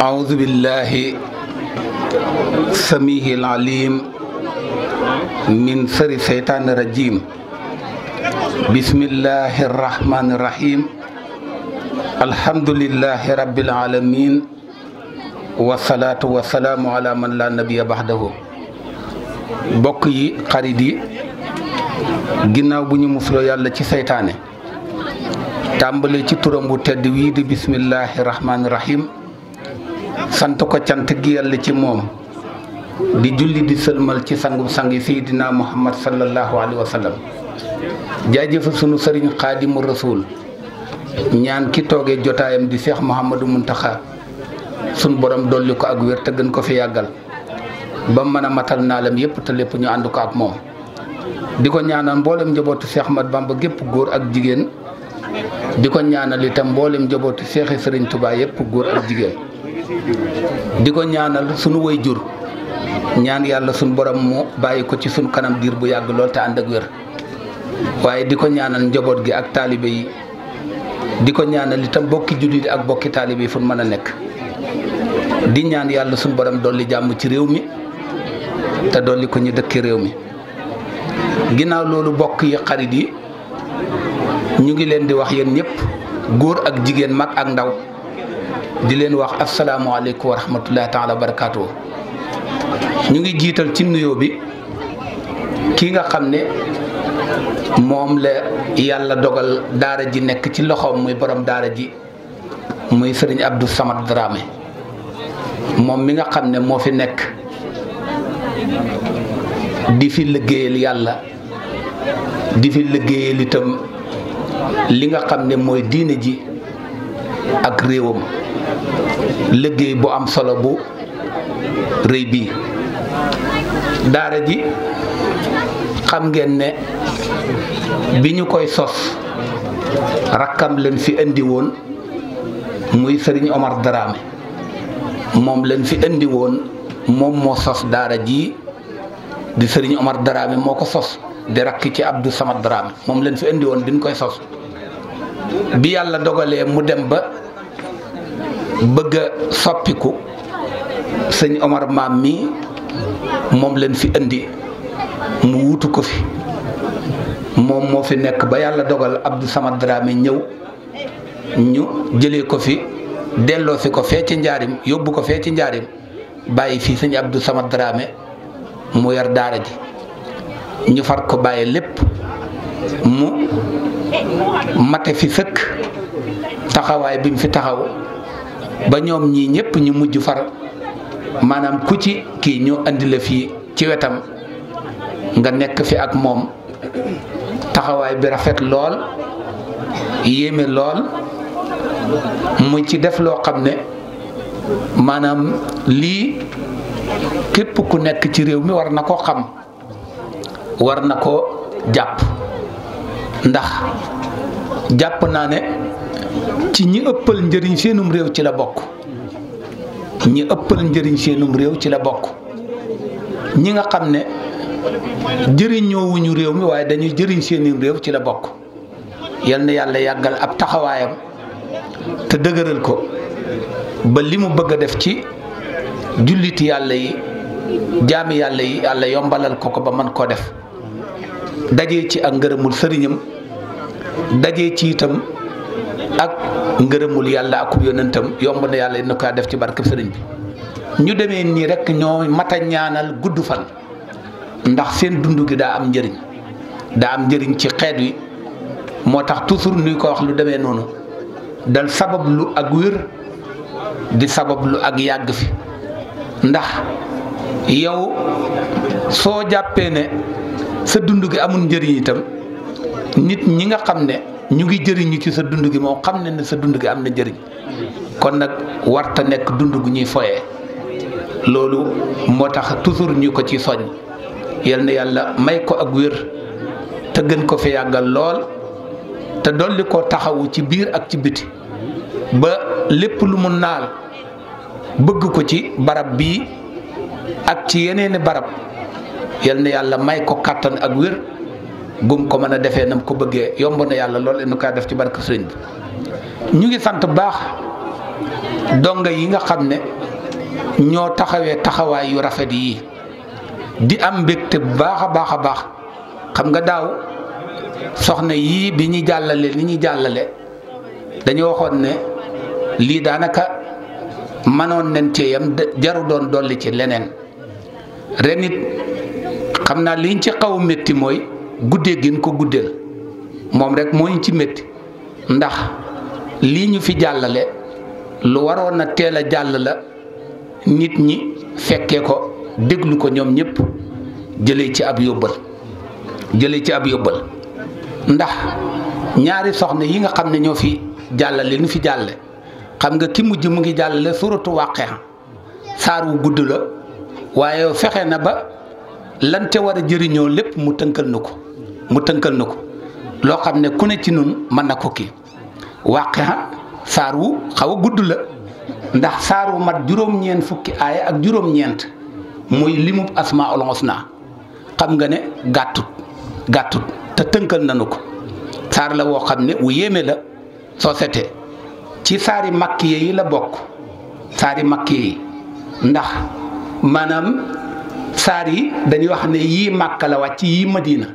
أعوذ بالله السميع العليم من شر الشيطان الرجيم بسم الله الرحمن الرحيم الحمد لله رب العالمين والصلاة والسلام على من لا نبي بعده bokk yi xarit yi ginnaaw bu ñu musloo yàlla ci seytaane tàmbale ci turam bu tedd wii di bismillahi rahmaani rahim sant ko cant gi yàlla ci moom di julli di sëlmal ci sangu sangi seydina muhammad sallallahu alayhi wa sallam jaajëfa sunu sëriñ xaadimu rasul ñaan ki toogee jotaayam di Cheikh Mouhamadou Mountakha sun borom dolli ko ak wér te gën ko fi yàggal ba mën a matal naalam yépp te lépp ñu ànd ko ak moom di ko ñaanal mboolem njabootu Cheikh Ahmad Bamba gépp góor ak jigéen di ko ñaanal itam mboolem njabootu Cheikh Serigne Touba yépp góor ak jigéen di ko ñaanal sunu waajur ñaan yàlla sunu borom mu bàyyi ko ci sunu kanam diir bu yàgg lool te ànd ak wér waaye di ko ñaanal njaboot gi ak taalibe yi di ko ñaanal itam bokki jullit ak bokki taalibe yi fu mën a nekk di ñaan yàlla sunu borom dolli jàmm ci réew mi te dolli ko ñu dëkk réew mi ginnaaw loolu bokk yi xarit yi ñu ngi leen di wax yéen ñëpp góor ak jigéen mag ak ndaw di leen wax asalaamualeykum wa rahmatullahi taala wa barakaatu. ñu ngi jiital ci nuyoo bi ki nga xam ne moom la yàlla dogal daara ji nekk ci loxoom muy borom daara ji muy sëriñ Abdou Samad Dramé moom mi nga xam ne moo fi nekk di fi liggéeyal yàlla di fi liggéeyal itam li nga xam ne mooy diine ji ak réewam liggéey bu am solo bu rëy bii daara ji xam ngeen ne bi ñu koy sos rakkam leen fi indi woon muy sëriñ Omar Dramé moom leen fi indi woon moom moo sos daara ji di sëriñ Omar Dramé moo ko sos di rakk ci Abdou Samad Dramé moom leen fi indi woon diñ koy sos bi yàlla dogalee mu dem ba bëgg a soppiku sëñ Omar maam mi moom leen fi indi mu wutu ko fi moom moo fi nekk ba yàlla dogal Abdou Samad Dramé ñëw ñu jëlee ko fi delloo si ko fee ci njaarim yóbbu ko fee ci njaarim bàyyi fii sëñ Abdou Samad Dramé mu yar daara ji ñu far ko bàyyi lépp mu mate fi sëkk taxawaay bi mu fi taxaw ba ñoom ñii ñëpp ñu mujj far maanaam ku ci kii ñu andi la fii ci wetam nga nekk fi ak moom taxawaay bi rafet lool yéeme lool mu ci def loo xam ne maanaam lii képp ku nekk ci réew mi war na koo xam war na koo jàpp ndax jàpp naa ne ci ñi ëppal njëriñ seenum réew ci la bokk ñi ëppal njëriñ seenum réew ci la bokk ñi nga xam ne jëriñoowuñu réew mi waaye dañuy jëriñ seenum réew ci la bokk yal na yàlla yàggal ab taxawaayam te dëgëral ko ba li mu bëgg a def ci julliti yàlla yi jaami yàlla yi yàlla yombalal ko ba mën koo def dajee ci ak ngërëmul sëriñam dajee ci itam ak ngërëmul yàlla ak yonentam yomb na yàlla na ko def ci barkeb sëriñ bi ñu demee nii rek ñoo mata ñaanal gudd fan ndax seen dund gi daa am njëriñ ci xeet wi moo tax toujours nuy ko wax lu demee noonu dal sabab lu ak wér di sabab lu ak yàgg fi ndax yow soo jàppee ne sa dund gi amul njëriñ itam nit ñi nga xam ne ñu ngi jëriñu ci sa dund gi moom xam ne sa dund gi am na njëriñ kon nag warta nekk dund gu ñuy foyee loolu moo tax toujours ñu ko ci soññ yal na yàlla may ko ak wér te gën ko fi yàggal lool te dolli ko taxawu ci biir ak ci biti ba lépp lu mu naal bëgg ko ci barab bii ak ci yeneeni barab yal na yàlla may ko kàttan ak wér gum ko mën a defee nam ko bëggee yomb na yàlla lool nu kaa def ci barke sëriñ bi ñu ngi sant baax donga yi nga xam ne ñoo taxawee taxawaay yu rafet yi di am mbégte bu baax a baax a baax. xam nga daaw soxna yii bi ñu jàllale li ñu jàllale dañu waxoon ne lii daanaka mënoon nañ cee yam jaru doon dolli ci leneen ren it xam naa liñ ci xaw a métti mooy guddee gin ko guddeel moom rek moo ñu ci métti ndax lii ñu fi jàllale lu waroon a teel a jàll la nit ñi fekkee ko déglu ko ñoom ñëpp jëlee ci ab yóbbal ndax ñaari soxna yi nga xam ne ñoo fi jàllale nu fi jàlle xam nga ki mujj mu ngi jàllale suratu Waaqi'a saar wu gudd la waaye fexe na ba lan ca war a jëriñoo lépp mu tënkal na ko loo xam ne ku ne ci nun mën na ko kii Waaqi'a saar wu xaw a gudd la ndax saar wu mat juróom-ñeent fukki aaya ak juróom-ñeent muy limub asmaa'ul husna xam nga ne gàttut te tënkal nañu ko saar la woo xam ne wu yéeme la soo setee ci saari makkiye yi la bokk saari makkiye yi ndax maanaam saar yi dañuy wax ne yii Màkka la wàcc yii Madina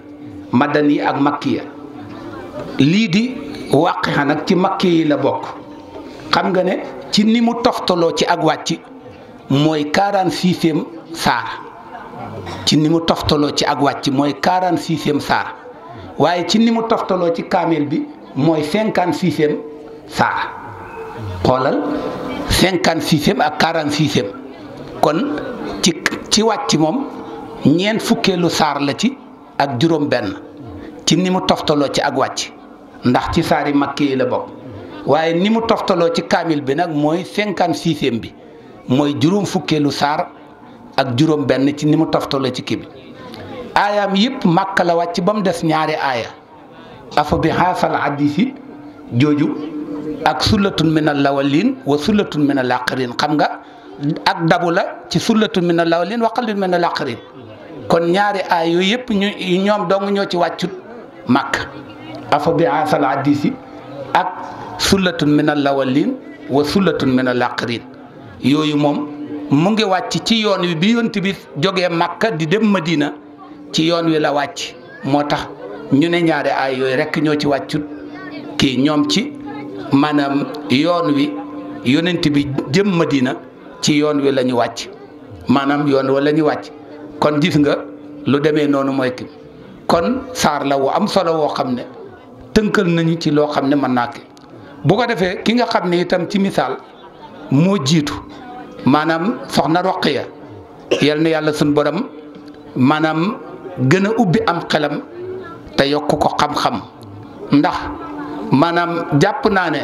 madani ak makkiya lii di Waaqi'a nag ci makkiye yi la bokk xam nga ne ci ni mu toftaloo ci ak wàcc mooy 46e saar ci ni mu toftaloo ci ak wàcc mooy 46e saar waaye ci ni mu toftaloo ci kaamil bi mooy 56e saar xoolal 56e ak 46e kon ci wàcc moom ñeent fukkeelu saar la ci ak juróom benn ci ni mu toftaloo ci ak wàcc ndax ci saari makki yi la bokk waaye ni mu toftaloo ci kaamil bi nag mooy 56e bi mooy juróom fukkeelu saar ak juróom benn ci ni mu toftaloo ci kii bi aayaam yëpp Màkka la wàcc ba mu des ñaari aaya afa bi haasal hadiisi jooju ak sullatun min al-awwaliin wa sullatun min al-aaxiriin xam nga ak dabu la ci sullatun min al-awwaliin wa qaliilun min al-aaxiriin kon ñaari aaya yooyu yëpp ñoom dong ñoo ci wàccut Màkka afa bi haasal hadiisi ak sullatun min al-awwaliin wa sullatun min al-aaxiriin yooyu moom mu ngi wàcc ci yoon wi bi yonent bi jógee Màkka di dem Madina ci yoon wi la wàcc moo tax ñu ne ñaari aay yooyu rekk ñoo ci wàccut kii ñoom ci maanaam yoon wi yonent bi jëm Madina ci yoon wi la ñu wàcc maanaam yoon wa la ñu wàcc kon gis nga lu demee noonu mooy ki kon saar la wu am solo woo xam ne tënkal nañu ci loo xam ne mën naa ki bu ko defee ki nga xam ne itam ci misaal moo jiitu maanaam soxna Roqiya yal na yàlla suñ borom maanaam gën a ubbi am xelam te yokk ko xam-xam ndax maanaam jàpp naa ne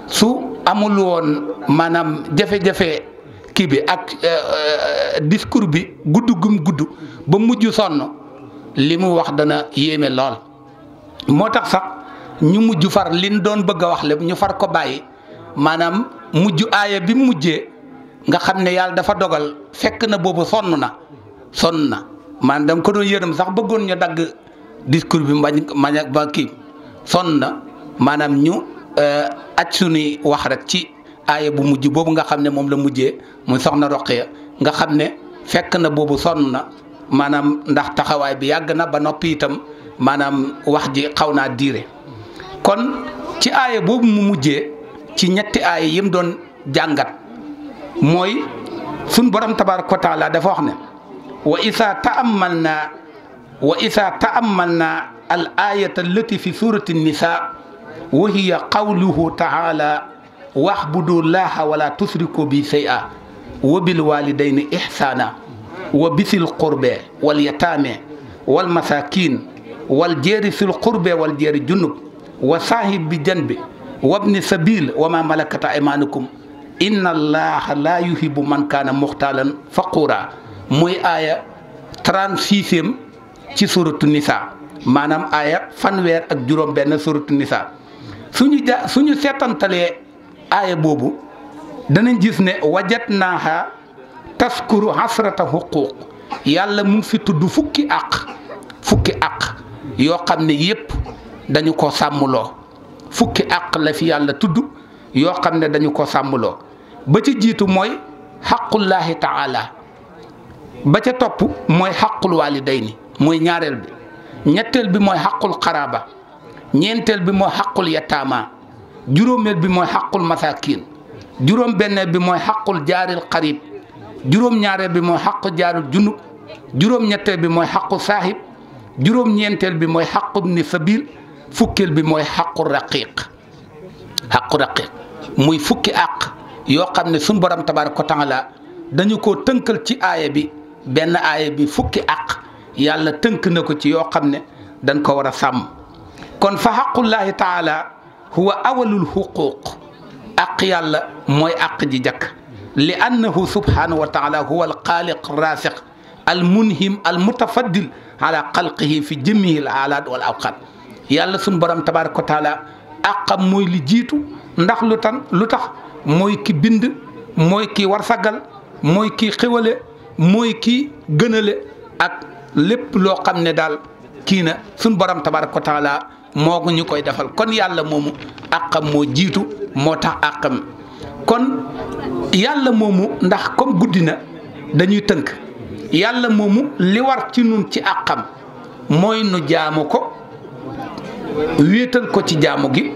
su amul woon maanaam jafe-jafe kii bi ak discours bi gudd ba mujj sonn li mu wax dana yéeme lool moo tax sax ñu mujj far liñ doon bëgg a wax lépp ñu far ko bàyyi maanaam mujj aaya bi mujjee nga xam ne yàlla dafa dogal fekk na boobu sonn na maanaam dama ko doon yërëm sax bëggoon ñu dagg discours bi mbañ ba kii sonn na maanaam ñu aj suñuy wax rek ci aaya bu mujj boobu nga xam ne moom la mujjee muy soxna Roqiya nga xam ne fekk na boobu sonn na maanaam ndax taxawaay bi yàgg na ba noppi itam maanaam wax ji xaw naa diire kon ci aaya boobu mu mujjee ci ñetti aaya yim doon jàngat mooy suñ borom tabaaraka wa taala dafa wax ne wa isa ta'ammalna al ayata allati fi surati nisa wa hiya qawluhu taala wa'budu llaha wala tusriku bi shay'a wa bil walidayni ihsana wa bisil qurbe wal yatame wal masakin wal jeeri sil qurbe wal jeeri junub wa sahib bi janbi wabni sabil wa ma malakata aymanukum inna allaha la yuhibbu man kaana muxtaalan faqura muy aaya 36e ci suratu nisa maanaam aaya fanweer ak juróom benn suratu nisa suñu seetantalee aaya boobu danañ gis ne wajatnaaha taskuru hasrata huquq yàlla mu ngi fi tudd fukki àq yoo xam ne yépp dañu ko sàmmloo fukki àq la fi yàlla tudd yoo xam ne dañu ko sàmmloo ba ca jiitu mooy xaqullaahi taala, ba ca topp mooy xaqul walidayni mooy ñaareel bi, ñetteel bi mooy xaqul xaraaba, ñeenteel bi mooy xaqul yataama, juróomeel bi mooy xaqul masakin, juróom benneel bi mooy xaqul jaaril xarib, juróom ñaareel bi mooy xaqu jaaril junub, juróom ñetteel bi mooy xaqu saahib, juróom ñeenteel bi mooy xaqu ibni sabil, fukkeel bi mooy xaqu raqiq. xaqu raqiq muy fukki àq yoo xam ne suñu borom tabaaraka wa taala dañu koo tënkal ci aaya bi, benn aaya bi fukki àq yàlla tënk na ko ci yoo xam ne dañ ko war a sàmm. kon fa xaqullaahi taala huwa awalul xuquuq, àq yàlla mooy àq ji jakk, li annahu subhanahu wa taala huwa al xaaliq raasiq al munhim al mutafaddil ala xalqihi fi jamihi al aalaat wal awqaat. yàlla suñu borom tabaaraka wa taala àqam mooy li jiitu, ndax lu tax mooy ki bind, mooy ki war sagal, mooy ki xewale, mooy ki gënale ak lépp loo xam ne daal kii na suñu borom tabaaraka wa taala moo ñu koy defal. kon yàlla moomu àqam moo jiitu, moo tax àqam. kon yàlla moomu ndax comme guddi na dañuy tënk, yàlla moomu li war ci nun ci àqam mooy nu jaamu ko, wéetal ko ci jaamu gi,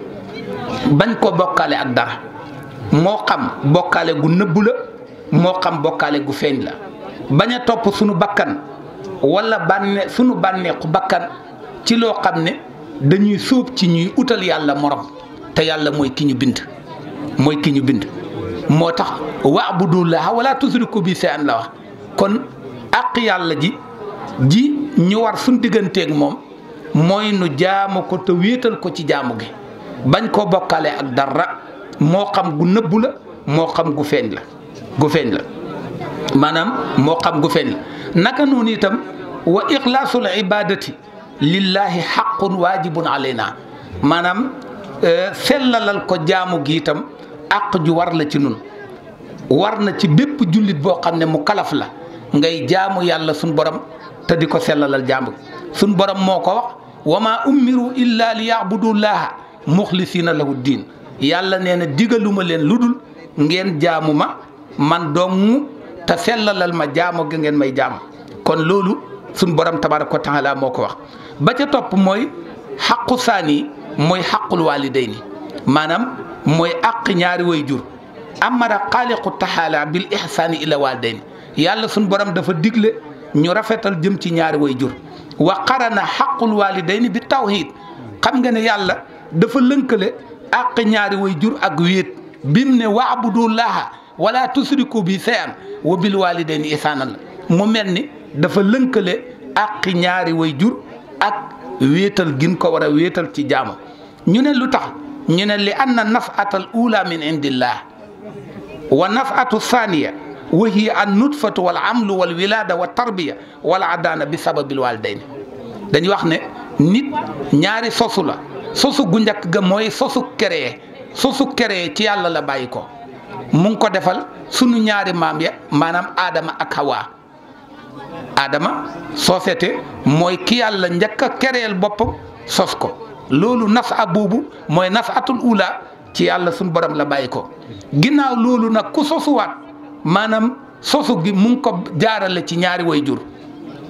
bañ ko bokkaale ak dara, moo xam bokkaale gu nëbbu la, moo xam bokkaale gu feeñ la, bañ a topp sunu bakkan wala sunu bànneexu bakkan ci loo xam ne dañuy suub ci ñuy utal yàlla morom, te yàlla mooy ki ñu bind, mooy ki ñu bind. moo tax wa'budullaha wala tusriku bi shay'an la wax. kon àq yàlla ji ñu war suñ digganteeg moom mooy nu jaamu ko te wéetal ko ci jaamu gi, bañ koo bokkaale ak dara, moo xam gu nëbbu la, moo xam gu feeñ la maanaam moo xam gu feeñ la. naka noonu itam wa ixlaasul ibadati lillahi xaqun waajibun alayna, maanaam sellalal ko jaamu gi itam àq ju war la ci nun, war na ci bépp jullit boo xam ne mu kalaf la ngay jaamu yàlla suñ borom te di ko sellalal jaamu gi. suñ borom moo ko wax wa maa umiru illa li yaabudullaha muxlisina lahu diin, yàlla nee na digaluma leen lu dul ngeen jaamu ma man dong te sellalal ma jaamu gi ngeen may jaamu. kon loolu suñ borom tabaaraka wa taala moo ko wax. ba ca topp mooy xaqu saani mooy xaqul walidayni, maanaam mooy àq ñaari way jur. amara xaaliqu taala bil ihsaani ila walidayni, yàlla suñ borom dafa digle ñu rafetal jëm ci ñaari way jur. wa qarana xaqul walidayni bi tawhid, xam nga ne yàlla dafa lënkale àq ñaari way jur ak wéet, bim ne wa'budullaha wala tusriku bi shay'an wa bil walidayni ihsaanan la. mu mel ni dafa lënkale àq ñaari way jur ak wéetal gin ko war a wéetal ci jaamu. ñu ne lu tax, ñu ne li anna nafatal ula min indillah wa nafatu thaniya wa hiya an nutfatu wal amlu wal wilada wa tarbiya wal adana bi sababil walidayni. dañuy wax ne nit ñaari sosu la, sosu gu njëkk ga mooy sosu créé ci yàlla la bàyyi ko, mu ngi ko defal sunu ñaari maam ya, maanaam Adama ak Hawa. Adama société mooy ki yàlla njëkk a créel boppam sos ko, loolu nafa boobu mooy nafatul ula ci yàlla sunu borom la bàyyi ko. ginnaaw loolu nag ku sosuwaat, maanaam sosu gi mu ngi ko jaarale ci ñaari way jur,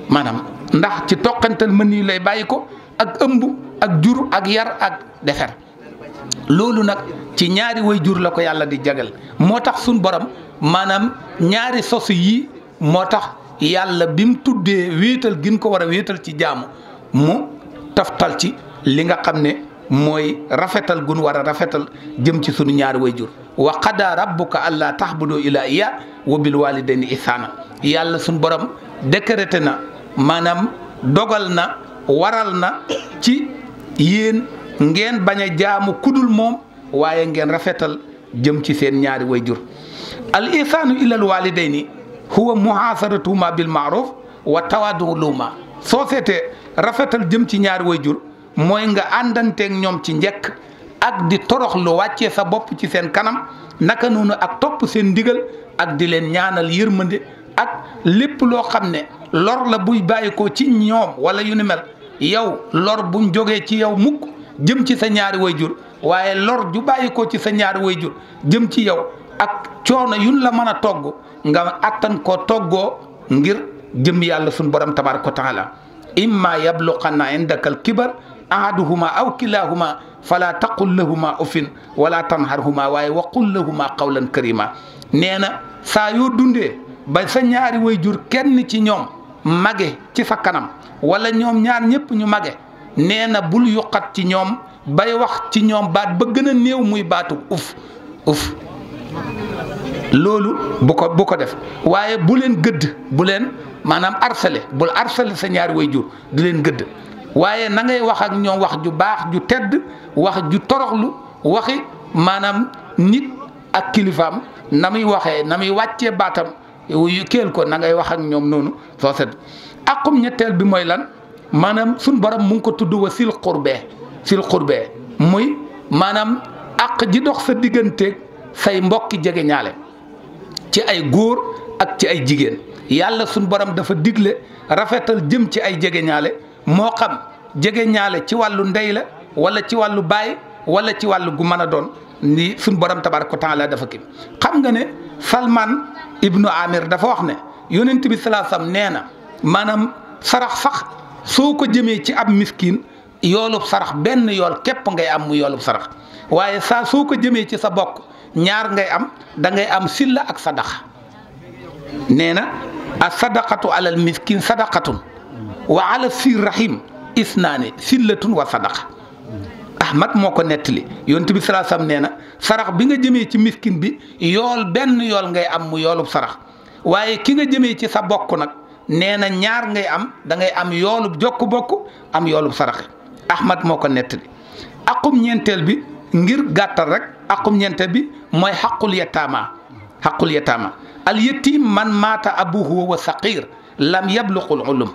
maanaam ndax ci toqantal mën nii lay bàyyi ko ak ëmb ak jur ak yar ak defer. loolu nag ci ñaari way jur la ko yàlla di jagal. moo tax suñ borom maanaam ñaari sosu yi moo tax yàlla bi mu tuddee wéetal gin ko war a wéetal ci jaamu mu taftal ci li nga xam ne mooy rafetal gun war a rafetal jëm ci sunu ñaari way jur. wa qada rabbuka alla tahbudu ila iya wa bil walidayni ihsana, yàlla suñ borom décrété na, maanaam dogal na, waral na ci yéen ngeen bañ a jaamu kudul moom, waaye ngeen rafetal jëm ci seen ñaari way jur. al ihsanu ila al walidayni huwa muhasaratuhuma bil ma'ruf wa tawaadu luma. soo seetee rafetal jëm ci ñaari way jur mooy nga àndanteeg ñoom ci njëkk ak di toroxlu wàccee sa bopp ci seen kanam, naka noonu ak topp seen ndigal ak di leen ñaanal yërmande, ak lépp loo xam ne lor la buy bàyyikoo ci ñoom wala yu ni mel, yow lor buñ jógee ci yow mukk jëm ci sa ñaari way jur, waaye lor ju bàyyikoo ci sa ñaari way jur jëm ci yow ak coono yun la mën a togg nga attan koo toggoo ngir jëm yàlla suñ borom tabaraka wa taala imma yabluqanna indaka al kibar ahaduhuma aw kilahuma fala taqul lahuma uffin wala tanharhuma waaye wa qul lahuma qawlan karima nee na saa yoo dundee ba sa ñaari way jur kenn ci ñoom mage ci sa kanam wala ñoom ñaar ñëpp ñu mage nee na bul yuqat ci ñoom bay wax ci ñoom baat ba gën a néew muy baatu uf uf loolu bu ko def waaye bu leen gëdd bu leen maanaam bul harcelé sa ñaari way jur du leen gëdd waaye na ngay wax ak ñoom wax ju baax ju tedd wax ju toroxlu waxi maanaam nit ak kilifaam na muy waxee na muy wàccee baatam yu kéel ko na ngay wax ak ñoom noonu soo set aqum ñetteel bi mooy lan maanaam suñ borom mu ngi ko tudd wa sil xurbee muy maanaam àq ji dox sa digganteeg say mbokki jege ñaale ci ay góor ak ci ay jigéen yàlla suñ borom dafa digle rafetal jëm ci ay jege ñaale moo xam jege ñaale ci wàllu ndey la wala ci wàllu baay wala ci wàllu gu mën a doon ni suñ borom tabaraka wa taala dafa kii xam nga ne Salman ibnu Amir dafa wax ne yonent bi salaa sam nee na maanaam sarax sax soo ko jëmee ci ab miskin yoolub sarax benn yool képp ngay am mu yoolub sarax waaye saa soo ko jëmee ci sa bokk ñaar ngay am da ngay am silla ak sadaqa nee na a sadaqatu alal miskin sadaqatun wa ala sir rahim isnaani sillatun wa sadaqa Ahmad moo ko nettali yonent bi salaa sam nee na sarax bi nga jëmee ci miskin bi yool benn yool ngay am mu yoolub sarax waaye ki nga jëmee ci sa bokk nag nee na ñaar ngay am da ngay am yoolub jokk bokk am yoolub sarax Ahmad moo ko nettali aqum ñeenteel bi ngir gàttal rek aqum ñeenteel bi mooy xaqul yataama al yatim man maata abuhu wa saqir lam yabluqul ulum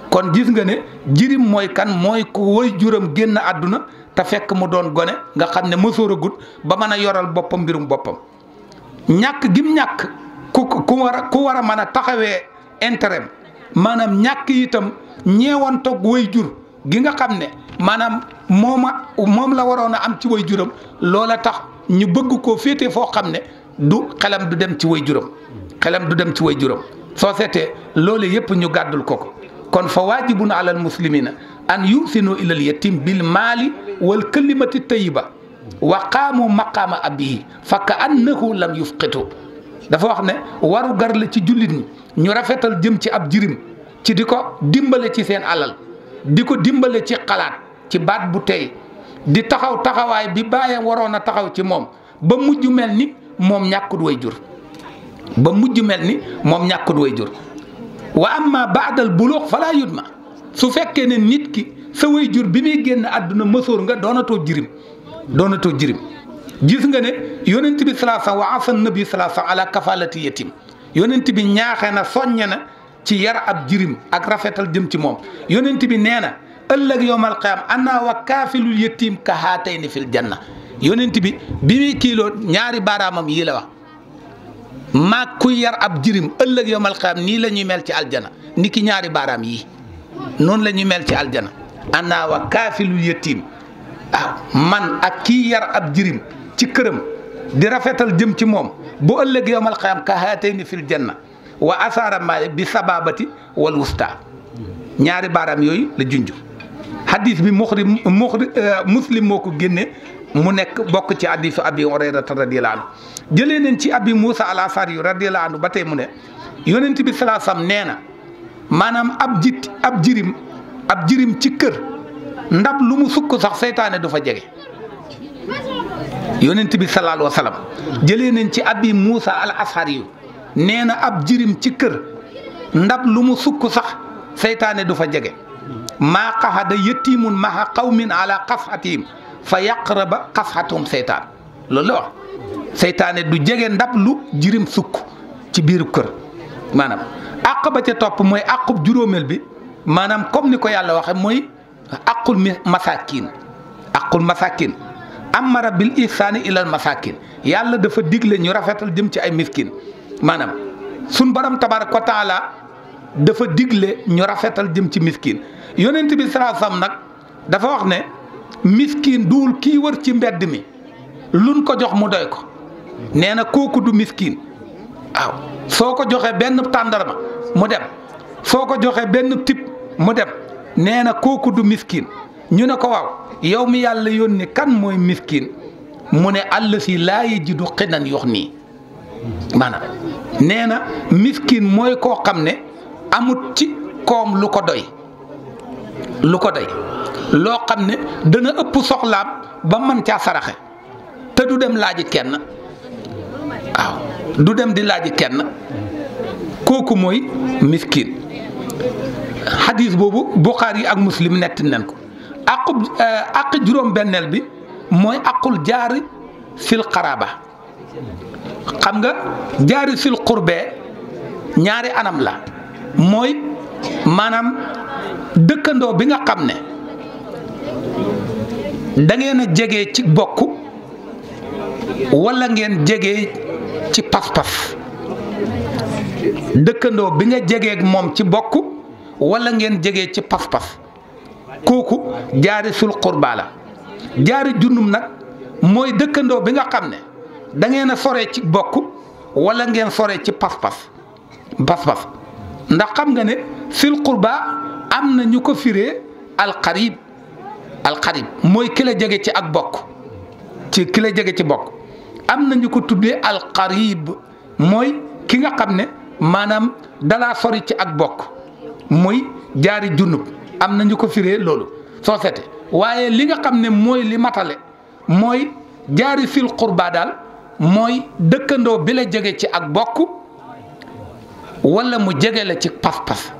kon gis nga ne jirim mooy kan mooy ku woy juram génn àdduna te fekk mu doon gone nga xam ne mësoor a gut ba mën a yoral boppam mbirum boppam ñàkk gim ñàkk ku war a mën a taxawee intérêt maanaam ñàkk itam ñeewantoog woy jur gi nga xam ne maanaam moom la waroon a am ci way juram loola tax ñu bëgg koo féete foo xam ne xelam du dem ci way juram soo seetee loolu yëpp ñu gàddul ko kon fa waajibun alal muslimina an yusinu ilal yatim bil maali wal kalimati tayiba wa qaamu maqaama abihi fa ka annahu lam yufqitu dafa wax ne waru gar la ci jullit ñi ñu rafetal jëm ci ab jirim ci di ko dimbale ci seen alal di ko dimbale ci xalaat ci baat bu tey di taxawaay bi baayam waroon a taxaw ci moom ba mujj mel ni moom ñàkkut way jur wa amma baadal buluux falaa yudma su fekkee ne nit ki sa way jur bi muy génn àdduna mësoor nga doonatoo jirim gis nga ne yonent bi salaa sa wa asa nabi salaa sa ala kafalati yatim yonent bi ñaaxe na soññe na ci yar ab jirim ak rafetal jëm ci moom yonent bi nee na ëllëg yowmal qiyaam ana wa kaafilul yatim ka haatayni fil janna yonent bi muy kiiloo ñaari baaraamam yii la wax maag kuy yar ab jirim ëllëg yowmal qiyaam nii la ñuy mel ci aljana ni ki ñaari baaraam yii noonu la ñuy mel ci aljana ana wa kaafilul yatim man ak kii yar ab jirim ci këram di rafetal jëm ci moom bu ëllëg yowmal qiyaam ka haatayni fil janna wa asaara maale bi sababati wal wusta ñaari baaraam yooyu la junj hadis bi muslim moo ko génne mu nekk bokk ci hadisu abi hurayrata radiyallahu anhu jëlee nañ ci abi Moussa al Asari radiyallahu anhu ba tey mu ne yonent bi salaa sam nee na maanaam ab jirim ci kër ndab lu mu sukk sax seytaane du fa jege yonent bi sallallahu alayhi wa sallam jëlee nañ ci abi Moussa al Asari nee na ab jirim ci kër ndab lu mu sukk sax seytaane du fa jege maa qaxada yatimun maha qawmin ala qashatihim fa yaqraba qashatum seytaan loolu la wax seytaane du jege ndab lu jirim sukk ci biiru kër maanaam àq ba ca topp mooy àqub juróomeel bi maanaam comme ni ko yàlla waxe mooy aqul masakin amara bil ihsaani ilal masakin yàlla dafa digle ñu rafetal jëm ci ay miskin maanaam sun borom tabaraka wa taala dafa digle ñu rafetal jëm ci miskin yonent bi sallallahu alayhi wasallam nag dafa wax ne miskin duul kii wër ci mbedd mi luñ ko jox mu doy ko nee na kooku du miskin waaw soo ko joxee benn tàndarma mu dem soo ko joxee benn tib mu dem nee na kooku du miskin ñu ne ko waaw yow mi yàlla yónni kan mooy miskin mu ne allasi laa yajidu xinan yox nii maanaam nee na miskin mooy koo xam ne amut ci koom lu ko doy loo xam ne dana ëpp soxlaam ba mën caa saraxe te du dem laaji kenn waaw du dem di laaji kenn kooku mooy miskin xadis boobu Buxaari ak Muslim nett nañ ko àq juróom-benneel bi mooy àqul jaari fil xaraaba xam nga jaari fil xurbee ñaari anam la mooy maanaam dëkkandoo bi nga xam ne da ngeen a jege ci bokk wala ngeen jege ci pas-pas dëkkandoo bi nga jegeeg moom ci bokk wala ngeen jege ci pas-pas kooku jaari sul xurbaa la jaari junnum nag mooy dëkkandoo bi nga xam ne da ngeen a sore ci bokk wala ngeen sore ci pas-pas ndax xam nga ne fil xurbaa am na ñu ko firee alxarib mooy ki la jege ci ak bokk ci ki la jege ci bokk am na ñu ko tuddee alxarib mooy ki nga xam ne maanaam dalaa sori ci ak bokk muy jaari junub am na ñu ko firee loolu soo seete waaye li nga xam ne mooy li matale mooy jaari fil xurbaa daal mooy dëkkandoo bi la jege ci ak bokk wala mu jege la ci pas-pas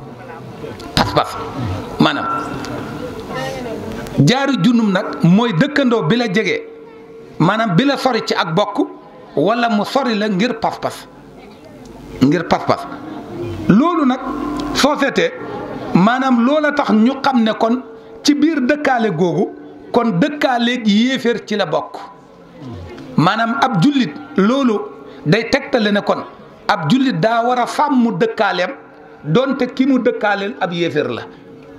maanaam jaari junum nag mooy dëkkandoo bi la jege maanaam bi la sori ci ak bokk wala mu sori la ngir pas-pas loolu nag soo seetee maanaam loola tax ñu xam ne kon ci biir dëkkaale googu kon dëkkaaleeg yéeféer ci la bokk maanaam ab jullit loolu day tegtale ne kon ab jullit daa war a sàmm dëkkaaleem donte ki mu dëkkaaleel ab yéeféer la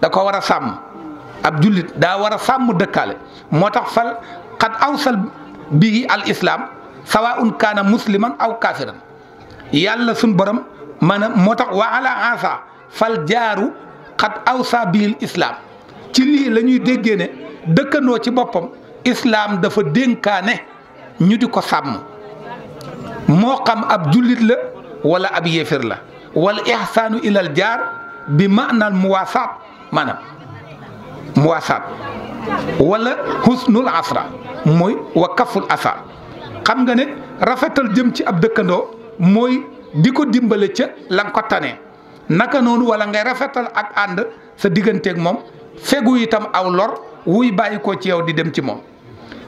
da ko war a sàmm ab jullit daa war a sàmm dëkkaale moo tax fal xad awsal bii al islam sawaun kaana musliman aw kaafiran yàlla suñ borom maanaam moo tax wa ala asa fal jaaru xad awsa bil islam ci lii la ñuy déggee ne dëkkandoo ci boppam islaam dafa dénkaane ñu di ko sàmm moo xam ab jullit la wala ab yéefér la wal ihsaanu ilal jaar bi maanaal muwaasaat maanaam muwaasaat wala husnul asra mooy wa kaful asa xam nga ne rafetal jëm ci ab dëkkandoo mooy di ko dimbale ca la nga ko tanee naka noonu wala ngay rafetal ak ànd sa digganteeg moom fegu itam aw lor wuy bàyyi ko ci yow di dem ci moom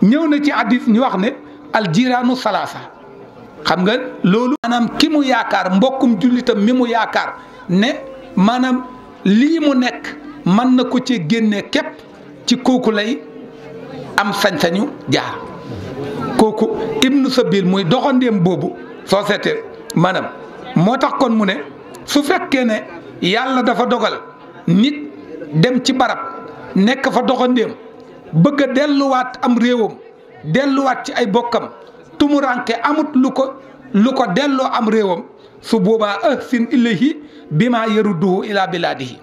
ñëw na ci hadis ñu wax ne aljiraanu salaasa xam nga loolu maanaam ki mu yaakaar mbokkum jullitam mi mu yaakaar ne maanaam lii mu nekk mën na ko ci génne képp ci kooku lay am sañ-sañu jaar kooku ibnu sabil muy doxandéem boobu soo seetee maanaam moo tax kon mu ne su fekkee ne yàlla dafa dogal nit dem ci barab nekk fa doxandéem bëgg a delluwaat am réewam delluwaat ci ay bokkam tumuranke amut lu ko delloo am réewam su boobaa ahsin ilayhi bima yarudduhu ila biladihi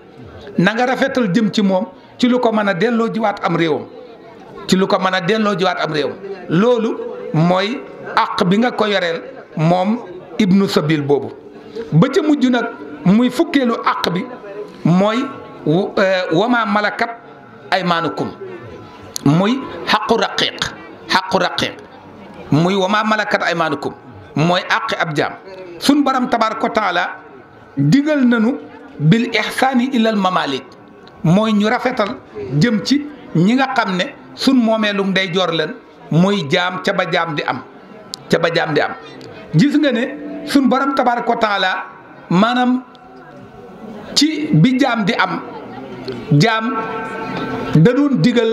na nga rafetal jëm ci moom ci lu ko mën a delloo jiwaat am réewam loolu mooy àq bi nga ko yoreel moom ibnu sabil boobu ba ca mujj nag muy fukkeelu àq bi mooy wama malakat aymaanukum muy xaqu raqiq muy wama malakat aymaanukum mooy àqi ab jaam sun baram tabaaraka wa taala digal nañu bil ihsaani ilal mamalik mooy ñu rafetal jëm ci ñi nga xam ne sun moomeelum day joor leen muy jaam ca ba jaam di am gis nga ne sun baram tabaaraka wa taala maanaam ci bi jaam di am jaam da doon digal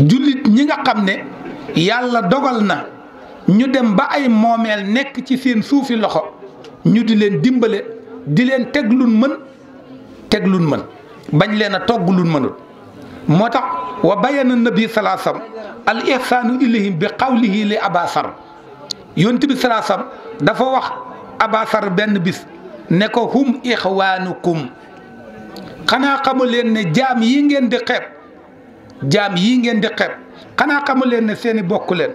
jullit ñi nga xam ne yàlla dogal na ñu dem ba ay moomeel nekk ci seen suufi loxo ñu di leen dimbale di leen teg luñ mën bañ leen a togg luñ mënul moo tax wa bayana nabi salaa sallam al ihsaanu ilayhim bi qawlihi li abasar yonent bi salaasam dafa wax Abasar benn bis ne ko hum ixwaanukum xanaa xamu leen ne jaam yi ngeen di xeeb xanaa xamu leen ne seeni bokk leen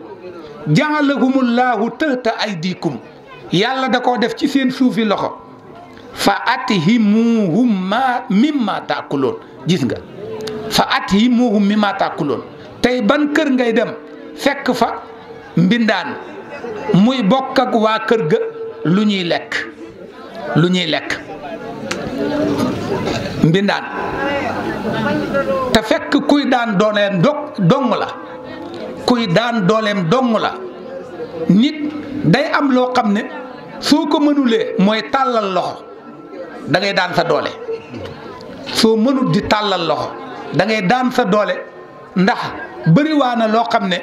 ja'alahumullahu tahta aydikum yàlla da koo def ci seen suufi loxo fa athimuhum mimma taakuloon gis nga fa athimuhum mimma taakuloon tey ban kër ngay dem fekk fa mbindaan muy bokk ak waa kër ga lu ñuy lekk mbindaan te fekk kuy daan dooleem dong la nit day am loo xam ne soo ko mënulee mooy tàllal loxo da ngay daan sa doole soo mënut di tàllal loxo da ngay daan sa doole ndax bëriwaana loo xam ne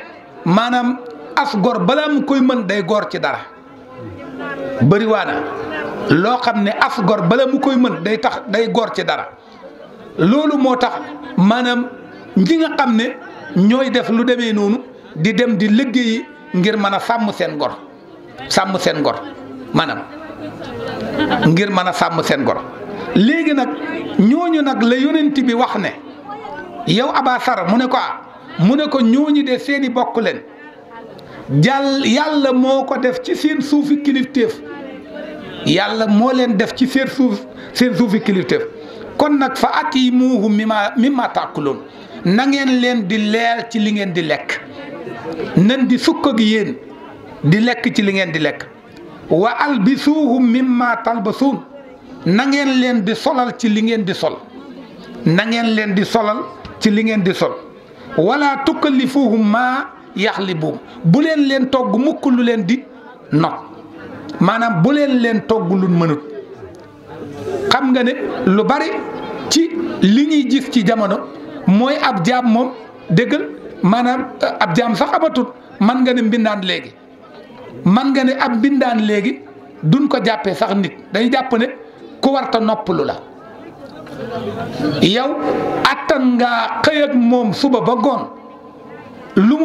maanaam as gor balaa mu koy mën day góor ci dara bëriwaana loo xam ne as gor bala mu koy mën day góor ci dara loolu moo tax maanaam ñi nga xam ne ñooy def lu demee noonu di dem di liggéeyi ngir mën a sàmm seen ngor maanaam ngir mën a sàmm seen ngor léegi nag ñooñu nag la yonent bi wax ne yow Abasar mu ne ko ñooñu de seeni bokk leen yàlla moo ko def ci seen suufi kilifteef yàlla moo leen def ci seen suufi kilifteef kon nag fa atimuhum mimma taakuloon na ngeen leen di leel ci li ngeen di lekk nan di sukk ak yéen di lekk ci li ngeen di lekk wa albisuhum mimma talbasuun na ngeen leen di solal ci li ngeen di sol wala tukallifuhum maa yaxlibuum bu leen togg mukk lu leen di not maanaam bu leen togg lu mënut xam nga ne lu bari ci li ñuy gis ci jamono mooy ab jaam moom déggal maanaam ab jaam sax amatut man nga ne mbindaan léegi duñ ko jàppee sax nit dañu jàpp ne ku warta noppalu la yow attan nga xëy ak moom suba ba ngoon lu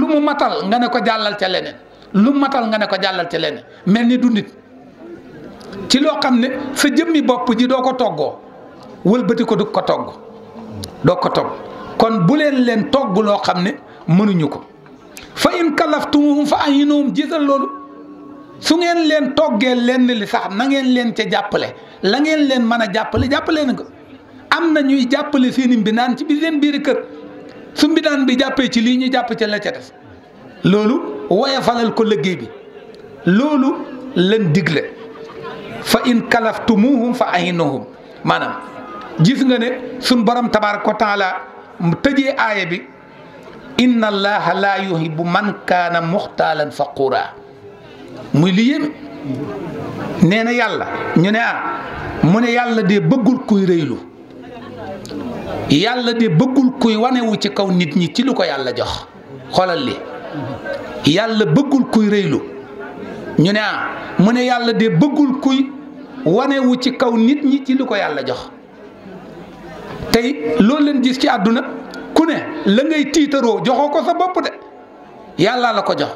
mu matal nga ne ko jàllal ca leneen mel ni du nit ci loo xam ne sa jëmmi bopp ji doo ko toggoo wëlbati ko doo ko togg kon bu leen togg loo xam ne mënuñu ko fa in kalaftumuhum fa ahinuhum gisal loolu su ngeen leen toggee lenn li sax na ngeen leen ca jàppale la ngeen leen mën a jàppale na ko am na ñuy jàppale seeni mbindaan ci bi seen biir kër su mbindaan bi jàppee ci lii ñu jàpp ci la ca des loolu woyofalal ko liggéey bi loolu leen digle fa in kalaftumuhum fa ahinuhum maanaam gis nga ne suñ borom tabaaraka wa taala mu tëjee aaya bi inna allaha la yuhibbu man kaana muxtaalan faquura muy li yéeme nee na yàlla ñu ne mu ne yàlla de bëggul kuy rëylu yàlla de bëggul kuy wanewu ci kaw nit ñi ci lu ko yàlla jox xoolal li yàlla bëggul kuy rëylu ñu ne mu ne yàlla de bëggul kuy wanewu ci kaw nit ñi ci lu ko yàlla jox tey loolu leen gis ci àdduna ku ne la ngay tiitaroo joxoo ko sa bopp de yàlla la ko jox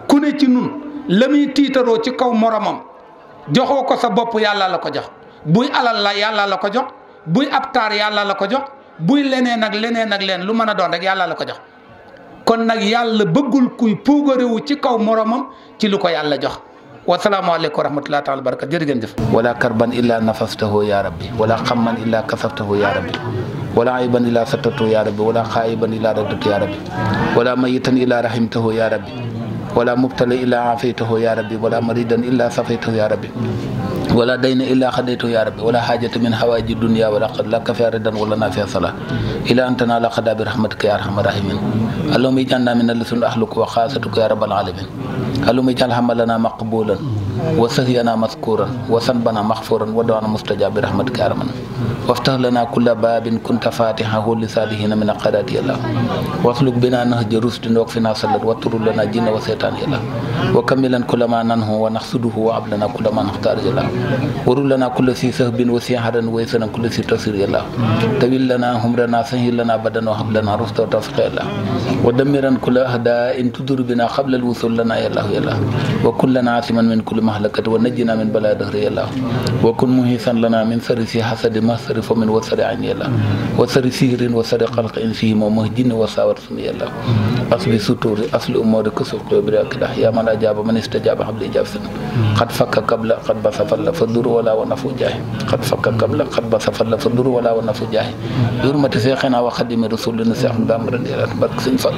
ku ne ci nun la muy tiitaroo ci kaw moromam joxoo ko sa bopp yàlla la ko jox buy alal la yàlla la ko jox buy ab taar yàlla la ko jox buy leneen ak leen lu mën a doon rek yàlla la ko jox kon nag yàlla bëggul kuy puugarewu ci kaw moromam ci lu ko yàlla jox wasalaamu aleykum wa rahmatullahi taala wa barakatu jërë ngeen jëf wala karban illa nafastahu ya rabbi wala xamman illa kasaftahu ya rabbi wala ayban illa sattatahu ya rabbi wala xaayiban illa radatu ya rabbi wala mayitan illa rahimtahu ya rabbi wala mubtala illa afaytahu ya rabbi wala maridan illa safaytahu ya rabbi wala dayna illa xadaytahu ya rabbi wala xaajata min xawaaji dunya wala qad laka fiha ridan wala nafiya sala ila antana la qada bi rahmatika ya arhamar rahimin allahumma ij'alna min alladhina ahluka wa khasatuka ya rabbal alamin اللهم اجعل حملنا مقبولا وسهينا مذكورا وسنبنا مغفورا ودعانا مستجاب برحمتك يا رحمن وافتح لنا كل باب كنت فاتحه لصالحين من القادات يا الله واطلق بنا نهج رشد واكفنا صلت واطر لنا جن وشيطان يا الله وكملا كل ما ننهو ونقصده وعب لنا كل ما نختار يا الله ورد لنا كل سي سهب وسيحر ويسنا كل سي تصير يا الله طويل لنا همرنا سهل لنا بدن وهب لنا رشد وتوفيق يا الله ودمرا كل أهداء تدر بنا قبل الوصول لنا يا الله يا الله وكلنا عاصما من كل مهلكة ونجنا من بلاء دهر يا الله وكن مهيسا لنا من سرس حسد مصرف ومن وسر عين يا الله وسر سهر وسر قلق إنسهم ومهجن وساور سمي يا الله أصل ستور أصل أمور كسر قبرك يا من أجاب من استجاب حبل إجابة قد فك قبل قد بس فل فالدر ولا ونفو جاه قد فك قبل قد بس فل فالدر ولا ونفو جاه يرمت شيخنا وخدم رسول الله سيخ دامر يا الله برك سنفل